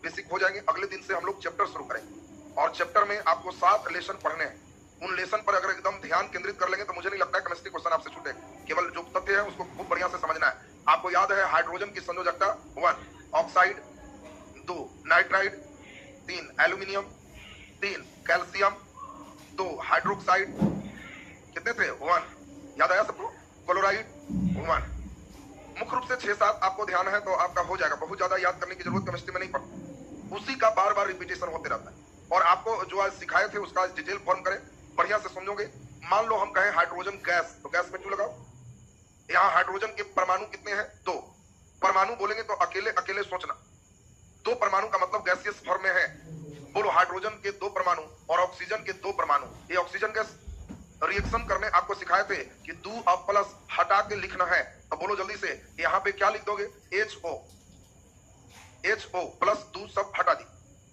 Basic हो जाएंगे। अगले दिन से हम लोग चैप्टर शुरू करेंगे और चैप्टर में आपको 7 लेसन पढ़ने हैं। उन लेसन पर अगर एकदम ध्यान केंद्रित कर लेंगे तो मुझे नहीं लगता है केमिस्ट्री क्वेश्चन आपसे छूटे। केवल जो तथ्य है उसको खूब बढ़िया से समझना है। आपको याद है हाइड्रोजन की संयोजकता 1 oxide, 2 nitride, 3 aluminium, 3 calcium, 2 hydroxide, कितने थे 1, याद आया सबको? क्लोराइड 1। मुख्य रूप से 6-7 आपको ध्यान है तो आपका हो जाएगा। बहुत ज्यादा याद करने की जरूरत केमिस्ट्री में नहीं पड़ती, उसी का बार बार रिपीटेशन होते रहता है। और आपको जो आज सिखाए थे उसका डिटेल फॉर्म करें, बढ़िया से समझोगे। मान लो हम कहें हाइड्रोजन गैस, तो गैस में 2 लगाओ। यहाँ हाइड्रोजन के परमाणु कितने हैं? 2 परमाणु बोलेंगे तो अकेले अकेले सोचना। 2 परमाणु का मतलब गैसियस फॉर्म में है। बोलो हाइड्रोजन के 2 परमाणु और ऑक्सीजन के 2 परमाणु। ये ऑक्सीजन गैस रिएक्शन करने आपको सिखाए थे कि 2 अब प्लस हटा के लिखना है। तो बोलो जल्दी से, यहाँ पे क्या लिख दोगे? HO प्लस 2 सब हटा दी।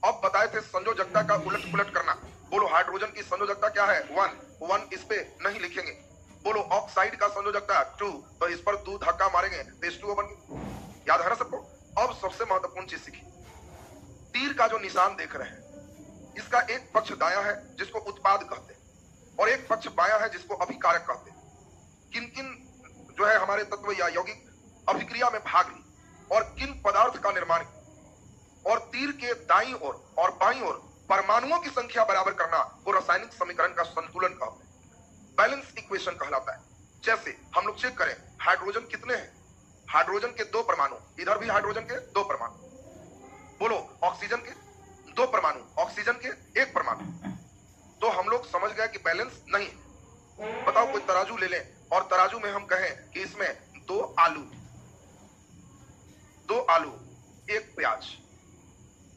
अब बताए थे संयोजकता का उलट पुलट करना। बोलो हाइड्रोजन की संयोजकता क्या है? 1 इस पे नहीं लिखेंगे। बोलो ऑक्साइड का संयोजकता 2, तो इस पर 2 धक्का मारेंगे तो H2O बन गया। याद है ना सबको? अब सबसे महत्वपूर्ण चीज सीखी, तीर का जो निशान देख रहे हैं, इसका एक पक्ष दाया है जिसको उत्पाद कहते हैं और एक पक्ष बाया है जिसको अभिकारक कहते हैं। किन किन जो है हमारे तत्व या यौगिक अभिक्रिया में भाग ली और किन पदार्थ का निर्माण किया। और तीर के दाईं ओर और बाईं ओर परमाणुओं की संख्या बराबर करना वो रासायनिक समीकरण का संतुलन कहते हैं, बैलेंस इक्वेशन कहलाता है। जैसे हम लोग चेक करें हाइड्रोजन कितने हैं? हाइड्रोजन के 2 परमाणु, इधर भी हाइड्रोजन के 2 परमाणु। बोलो ऑक्सीजन के 2 परमाणु, ऑक्सीजन के 1 परमाणु। तो हम लोग समझ गए कि बैलेंस नहीं। बताओ कोई तराजू ले लें और तराजू में हम कहें कि इसमें 2 आलू, 1 प्याज,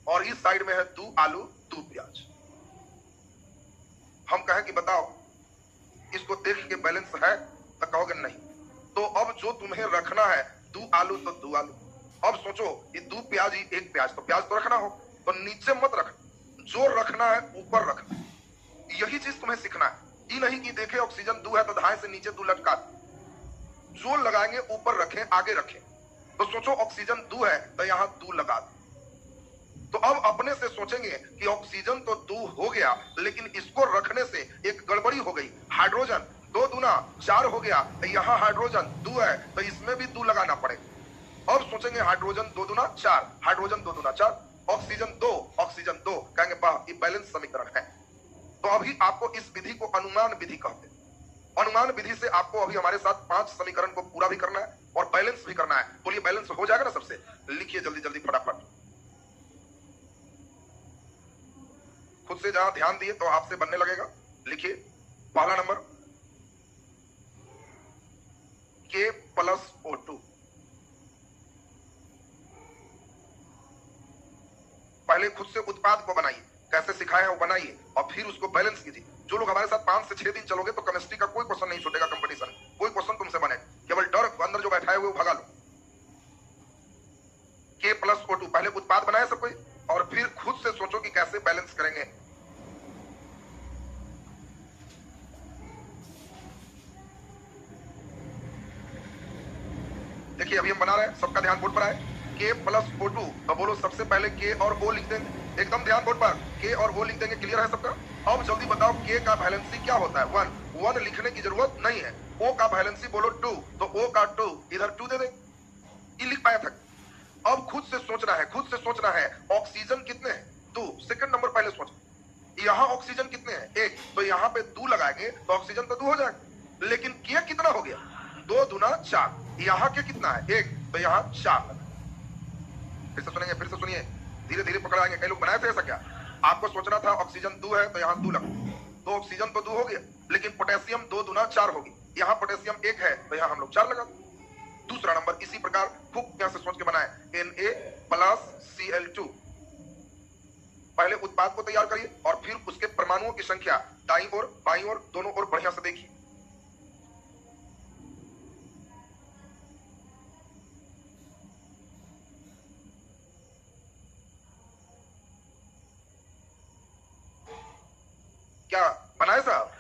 और इस साइड में है 2 आलू 2 प्याज। हम कहें कि बताओ इसको देख के बैलेंस है, तो कहोगे नहीं। तो अब जो तुम्हें रखना है 2 आलू तो 2 आलू। अब सोचो ये 2 प्याज ही 1 प्याज, तो प्याज तो रखना हो, तो नीचे मत रखना, जो रखना है ऊपर रखना। यही चीज तुम्हें सीखना है। ये नहीं कि देखे ऑक्सीजन 2 है तो धाए से नीचे 2 लटका, जो लगाएंगे ऊपर रखें, आगे रखें। तो सोचो ऑक्सीजन 2 है तो यहां 2 लगा दो। तो अब अपने से सोचेंगे कि ऑक्सीजन तो 2 हो गया, लेकिन इसको रखने से एक गड़बड़ी हो गई। हाइड्रोजन 2 दूना 4 हो गया, यहाँ हाइड्रोजन 2 है तो इसमें भी 2 लगाना पड़ेगा। अब सोचेंगे हाइड्रोजन 2 दूना 4, हाइड्रोजन 2 दूना 4, ऑक्सीजन 2, ऑक्सीजन 2, कहेंगे वाह ये बैलेंस समीकरण है। तो अभी आपको इस विधि को अनुमान विधि कहते हैं। अनुमान विधि से आपको अभी हमारे साथ 5 समीकरण को पूरा भी करना है और बैलेंस भी करना है। बोलिए बैलेंस हो जाएगा ना सबसे? लिखिए जल्दी जल्दी फटाफट, खुद से जहां ध्यान दिए तो आपसे बनने लगेगा। लिखिए पहला नंबर K प्लस O2। पहले खुद से उत्पाद को बनाइए, कैसे सिखाया है वो बनाइए और फिर उसको बैलेंस कीजिए। जो लोग हमारे साथ 5 से 6 दिन चलोगे तो केमिस्ट्री का कोई क्वेश्चन नहीं छूटेगा कंपटीशन, कोई क्वेश्चन तुमसे बने, केवल डर अंदर जो बैठा है वो भगा लो। K प्लस O2 पहले उत्पाद बनाए सब कोई और फिर खुद से सोचो कि कैसे बैलेंस करेंगे। देखिए अभी हम बना रहे हैं, सबका ध्यान बोर्ड पर आए। K प्लस O2, तो बोलो सबसे पहले K और O लिख देंगे, एकदम ध्यान बोर्ड पर, K और O लिख देंगे। क्लियर है सबका? अब जल्दी बताओ K का वैलेंसी क्या होता है? 1 लिखने की जरूरत नहीं है। O का वैलेंसी बोलो 2, तो O का 2 इधर 2 दे देंगे। ये लिख पाया था। अब खुद से सोचना है, खुद से सोचना है ऑक्सीजन कितने हैं? 2। सेकंड नंबर पहले सोचो, यहाँ ऑक्सीजन कितने हैं? 1, तो यहाँ पे 2 लगाएंगे तो ऑक्सीजन तो 2 हो जाएगा, लेकिन K कितना हो गया? 2 दूना 4। यहाँ के कितना है? 1, तो यहाँ 4 लगा। फिर से सुनेंगे, फिर से सुनिए, धीरे धीरे पकड़ आएंगे। कई लोग बनाए थे ऐसा क्या? आपको सोचना था ऑक्सीजन 2 है तो यहाँ 2 लगा, तो ऑक्सीजन तो 2 हो गया, लेकिन पोटेशियम 2 दूना 4 होगी। यहाँ पोटेशियम 1 है तो यहाँ हम लोग 4 लगा। दूसरा नंबर इसी प्रकार खूब यहाँ से सोच के बनाए, Na प्लस Cl2। पहले उत्पाद को तैयार करिए और फिर उसके परमाणुओं की संख्या दाईं ओर बाईं ओर दोनों ओर बढ़िया से देखिए। क्या बनाए साहब?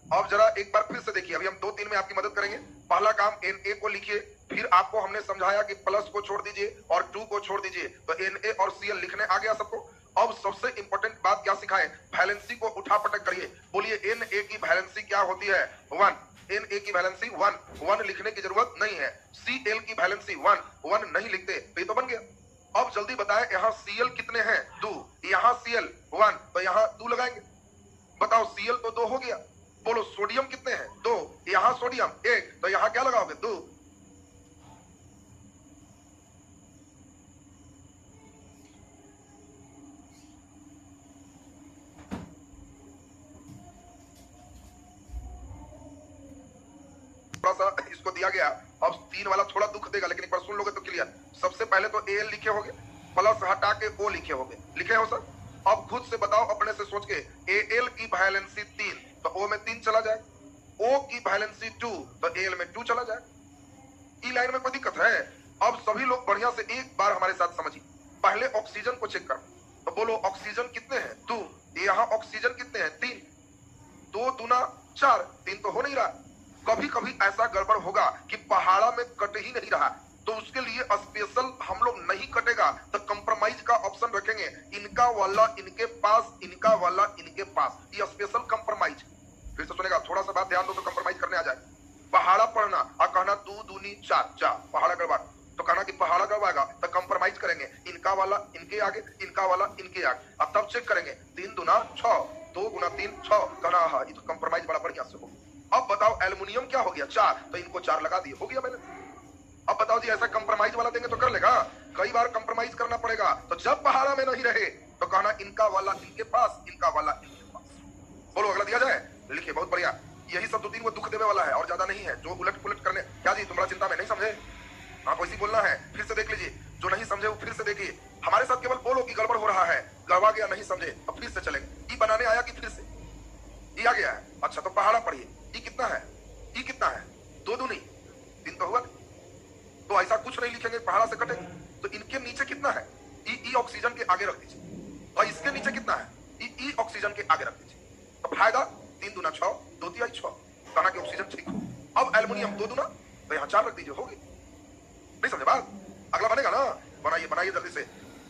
अब जरा एक बार फिर से देखिए, अभी हम 2-3 में आपकी मदद करेंगे। पहला काम Na को लिखिए, फिर आपको हमने समझाया कि प्लस को छोड़ दीजिए और 2 को छोड़ दीजिए, तो Na और Cl लिखने आ गया सबको। अब सबसे इंपॉर्टेंट बात क्या सिखाए, वैलेंसी को उठा पटक करिए। बोलिए Na की वैलेंसी क्या होती है, 1। Na की वैलेंसी 1 लिखने की जरूरत नहीं है। Cl की वैलेंसी 1 नहीं लिखते, तो ये तो बन गया। अब जल्दी बताएं, यहाँ Cl कितने हैं, 2, यहाँ Cl 1, तो यहाँ 2 लगाएंगे। बताओ Cl तो 2 हो गया। बोलो सोडियम कितने हैं, 2, यहाँ सोडियम 1, तो यहाँ क्या लगाओगे, 2। थोड़ा सा इसको दिया गया, अब 3 वाला थोड़ा दुख देगा, लेकिन एक बार सुन लोगे तो क्लियर। सबसे पहले तो Al लिखे होगे, प्लस हटा के O लिखे होगे, लिखे हो सर। अब खुद से बताओ अपने से सोच के, Al की वैलेंसी 3, तो O में 3 चला जाए। O की वैलेंसी 2, तो Al में 2 चला जाए। ई लाइन में कोई दिक्कत है? अब सभी लोग बढ़िया से एक बार हमारे साथ समझिए। पहले ऑक्सीजन को चेक कर, तो बोलो ऑक्सीजन कितने हैं, 2, यहाँ ऑक्सीजन कितने हैं, 3, 2 दूना 4, 3 तो हो नहीं रहा। कभी कभी ऐसा गड़बड़ होगा कि पहाड़ा में कट ही नहीं रहा, तो उसके लिए स्पेशल हम लोग नहीं कटेगा तो कंप्रोमाइज का ऑप्शन रखेंगे, इनका वाला इनके पास, इनका वाला इनके पास, ये स्पेशल कंप्रोमाइज। फिर से सुनेगा, थोड़ा सा बात ध्यान दो तो कंप्रोमाइज करने आ जाए। पहाड़ा पढ़ना और कहना 2 दूनी 4, पहाड़ा गड़बड़, तो कहना कि पहाड़ा गड़बड़ेगा तो कंप्रोमाइज करेंगे, इनका वाला इनके आगे, इनका वाला इनके आगे। अब तब चेक करेंगे, 3 दूना 6, 2 गुना 3 6, कहना हाँ ये तो कंप्रोमाइज बड़ा बढ़िया से हो। अब बताओ एल्युमिनियम क्या हो गया, 4, तो इनको 4 लगा दिए, हो गया मैंने। अब बताओ जी ऐसा कंप्रोमाइज वाला देंगे तो कर लेगा? कई बार कंप्रोमाइज करना पड़ेगा। तो जब पहाड़ा में नहीं रहे तो कहना इनका वाला इनके पास, इनका वाला इनके पास। बोलो अगला दिया जाए, लिखिए, बहुत बढ़िया। यही सब 2-3 को दुख देने वाला है और ज्यादा नहीं है, जो उलट पुलट करने। क्या जी तुम बड़ा चिंता में, नहीं समझे? आपको इसी बोलना है, फिर से देख लीजिए, जो नहीं समझे वो फिर से देखिए। हमारे साथ केवल बोलो कि गड़बड़ हो रहा है, गड़बड़ा गया, नहीं समझे, अब फिर से चलेंगे। ई बनाने आया कि फिर से ई आ गया है, अच्छा तो पहाड़ा पढ़िए। ई कितना है, ई कितना है, 2 दूनी 3 तो हुआ। तो ऐसा कुछ नहीं लिखेंगे, पहाड़ा से कटेंगे। तो इनके नीचे कितना है, ई ऑक्सीजन के आगे रख दीजिए, और इसके नीचे कितना है, ई ऑक्सीजन के आगे रख दीजिए। तो फायदा 3 दूना 6, 2 तिहाई 6, कहना कि ऑक्सीजन ठीक हो। अब एल्युमिनियम 2 दूना, तो यहाँ 4 रख दीजिए, होगी। नहीं समझे बात? अगला बनेगा ना, बनाइए बनाइए जल्दी से।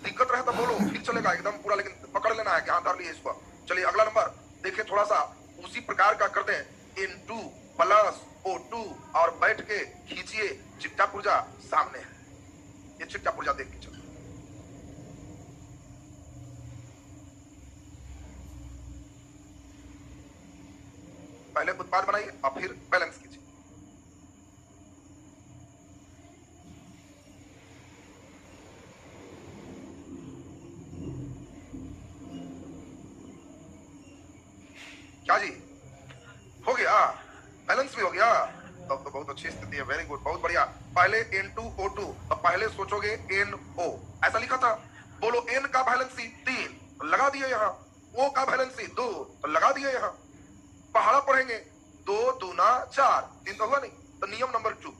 दिक्कत रहे तो बोलो, फिर चलेगा एकदम पूरा, लेकिन पकड़ लेना है कि हाँ धर लिए इसको। चलिए अगला नंबर देखिए, थोड़ा सा उसी प्रकार का करते हैं, N2 प्लस O2, और बैठ के खींचिए, चिट्टा पुर्जा सामने है। ये चिट्टा पुर्जा देख के चलो। पहले उत्पाद बनाइए और फिर बैलेंस कीजिए। क्या जी हो गया, बैलेंस भी हो गया, तब तो बहुत अच्छी स्थिति है, वेरी गुड, बहुत बढ़िया। पहले N2O2, तो पहले सोचोगे NO, ऐसा लिखा था। बोलो N का वैलेंसी 3, तो लगा दिए यहाँ। O का वैलेंसी 2, तो लगा दिए यहाँ। पहाड़ा पढ़ेंगे, 2 दूना 4, 3 तो हुआ नहीं। तो नियम नंबर 2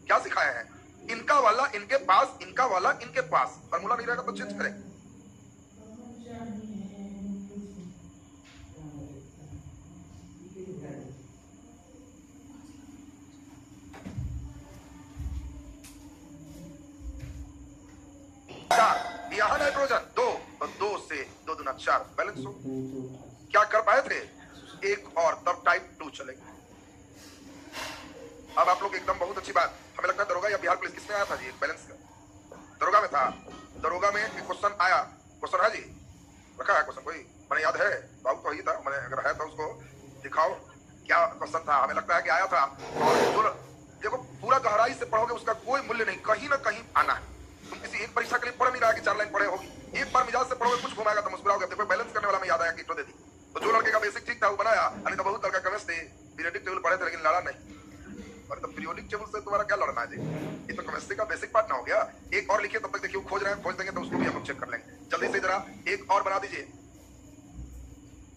क्या सिखाया है, इनका वाला इनके पास, इनका वाला इनके पास। फॉर्मूला नहीं रहेगा तो चेंज करेंगे। यहाँ नाइट्रोजन 2, तो 2 से 2 दूना 4, बैलेंस हो। क्या कर पाए थे, एक और, तब टाइप 2 चलेगा। अब आप लोग एकदम बहुत अच्छी बात, हमें लगता है दरोगा या बिहार पुलिस किसमें आया था जी, एक बैलेंस का दरोगा में था। दरोगा में एक क्वेश्चन आया, क्वेश्चन है जी, रखा है क्वेश्चन, कोई मैंने याद है, बाबू तो ही था, मैंने अगर है तो उसको दिखाओ क्या क्वेश्चन था। हमें लगता है कि आया था, और जो देखो पूरा गहराई से पढ़ोगे उसका कोई मूल्य नहीं, कहीं ना कहीं आना है। तुम किसी एक परीक्षा के लिए पढ़ नहीं रहा कि 4 लाइन पढ़े होगी, एक बार मिजाज से पढ़ोगे, कुछ घुमाएगा तो मुस्कुराओगे। देखो बैलेंस करने वाला में याद आया कि दे दी, तो जो लड़के का बेसिक ठीक था वो बनाया, नहीं तो बहुत लड़का केमिस्ट थे, पीरियोडिक टेबल पढ़े थे लेकिन लड़ा नहीं। और तो पीरियोडिक टेबल से तुम्हारा क्या लड़ना है जी, ये तो केमिस्ट्री का बेसिक पार्ट ना हो गया। एक और लिखिए, तब तक देखिए खोज रहे हैं, खोज देंगे तो उसको भी हम चेक कर लेंगे। जल्दी से जरा एक और बना दीजिए,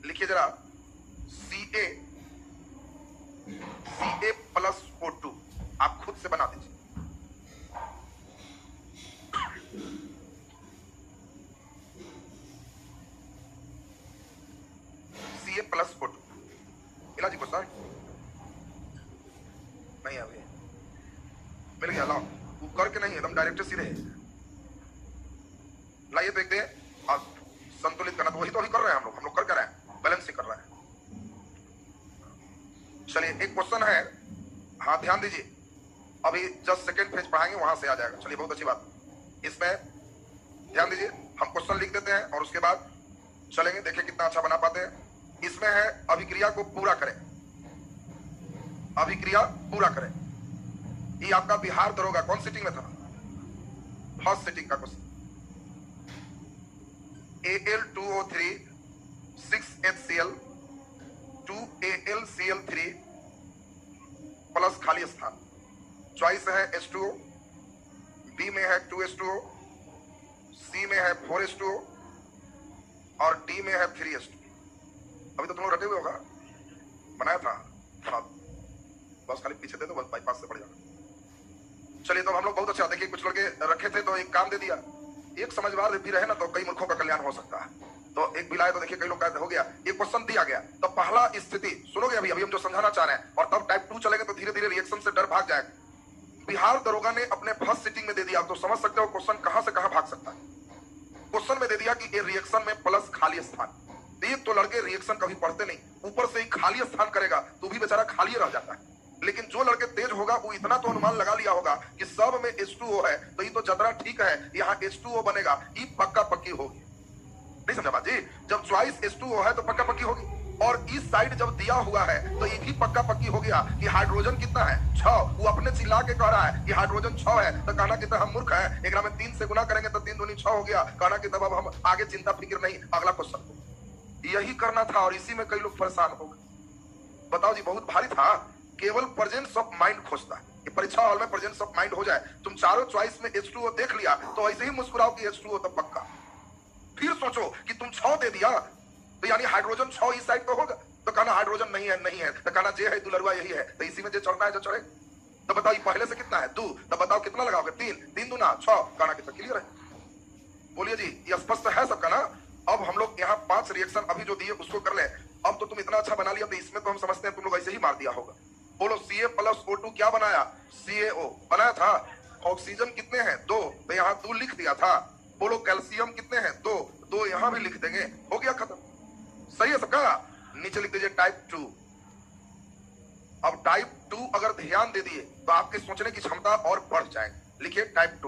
लिखिए जरा Ca प्लस O2, आप खुद से बना दीजिए। Ca प्लस O2 मिला जी क्वेश्चन, नहीं है अभी, मिल गया, लाओ। वो करके नहीं, एकदम डायरेक्ट सीधे। लाइए देखते हैं, अब संतुलित करना तो वही तो अभी कर रहे हैं हम लोग कर रहे हैं, बैलेंसिंग कर रहे हैं। चलिए एक क्वेश्चन है, हाँ ध्यान दीजिए, अभी जस्ट सेकेंड पेज पढ़ाएंगे, वहां से आ जाएगा। चलिए बहुत अच्छी बात, इसमें ध्यान दीजिए, हम क्वेश्चन लिख देते हैं और उसके बाद चलेंगे, देखिए कितना अच्छा बना पाते हैं। इसमें है अभिक्रिया को पूरा करें, अभिक्रिया पूरा करें। ये आपका बिहार दरोगा कौन सिटिंग में था? फर्स्ट सिटिंग का question. Al2O3 6HCl 2AlCl3 plus खाली स्थान। चॉइस है H2O, बी में है 2H2O, सी में है 4H2O और डी में है 3H2। अभी तो तुम लोग रटे हुए होगा, बनाया था, हाँ बस खाली पीछे दे दो, बस बाईपास से पड़ जाना। चलिए तो हम लोग बहुत अच्छा, देखिए कुछ लड़के रखे थे तो एक काम दे दिया, एक समझदार भी रहे ना तो कई मूर्खों का कल्याण हो सकता है। तो एक भी लाए तो देखिए कई लोग कहते हो गया, एक क्वेश्चन दिया गया तो पहला स्थिति सुनोगे, अभी हम जो समझाना चाह रहे हैं, और तब टाइप 2 चलेंगे तो धीरे धीरे रिएक्शन से डर भाग जाएगा। बिहार दरोगा ने अपने फर्स्ट सिटिंग में दे दिया, तो समझ सकते हो क्वेश्चन कहां से कहां भाग सकता है। क्वेश्चन में दे दिया कि ये रिएक्शन में प्लस खाली स्थान। एक तो लड़के रिएक्शन कभी पढ़ते नहीं, ऊपर से ही खाली स्थान करेगा तो भी बेचारा खाली रह जाता है। लेकिन जो लड़के तेज होगा वो इतना तो अनुमान लगा लिया होगा कि सब में H2O है, तो ये तो जतरा ठीक है, यहाँ H2O बनेगा, ये पक्का पक्की होगी। नहीं समझा बात जी? जब चॉइस H2O है तो पक्का पक्की होगी, और इस साइड जब दिया हुआ है तो ये भी पक्का पक्की हो गया कि हाइड्रोजन कितना है 6। वो अपने चिल्ला के कह रहा है कि हाइड्रोजन 6 है, तो कहना कि हम मूर्ख है, एक में 3 से गुना करेंगे तो 3 दूनी 6 हो गया, कहना कि तब अब हम आगे चिंता फिक्र नहीं, अगला क्वेश्चन। यही करना था और इसी में कई लोग परेशान हो गए। बताओ जी, बहुत भारी था, केवल प्रेजेंस ऑफ माइंड खोजता है कि परीक्षा हॉल में प्रेजेंस ऑफ माइंड हो जाए। तुम चारों चॉइस में H2O देख लिया तो ऐसे ही मुस्कुराओ कि H2O तो पक्का। फिर सोचो कि तुम 6 दे दिया तो यानी हाइड्रोजन 6 इस साइड तो होगा, तो कहना हाइड्रोजन नहीं है, तो कहना जे है दुलरुआ यही है, तो इसी में जे चढ़ना है जो चढ़े। तो बताओ पहले से कितना है 2, तो बताओ कितना लगाओगे 3 दूना 6, कहना कि तो क्लियर है। बोलिए जी, ये स्पष्ट है सबका ना? अब हम लोग यहाँ 5 रिएक्शन अभी जो दिए उसको कर ले। अब तो तुम इतना अच्छा बना लिया तो इसमें तो हम समझते हैं तुम लोग ऐसे ही मार दिया होगा। बोलो Ca प्लस O2 क्या बनाया? CaO बनाया था। ऑक्सीजन कितने हैं 2, तो यहाँ 2 लिख दिया था। बोलो कैल्शियम कितने हैं 2 यहाँ भी लिख देंगे, हो गया खत्म। सही है सबका? नीचे लिख दीजिए टाइप 2। अब टाइप 2 अगर ध्यान दे दिए तो आपके सोचने की क्षमता और बढ़ जाएगी। लिखिए टाइप 2।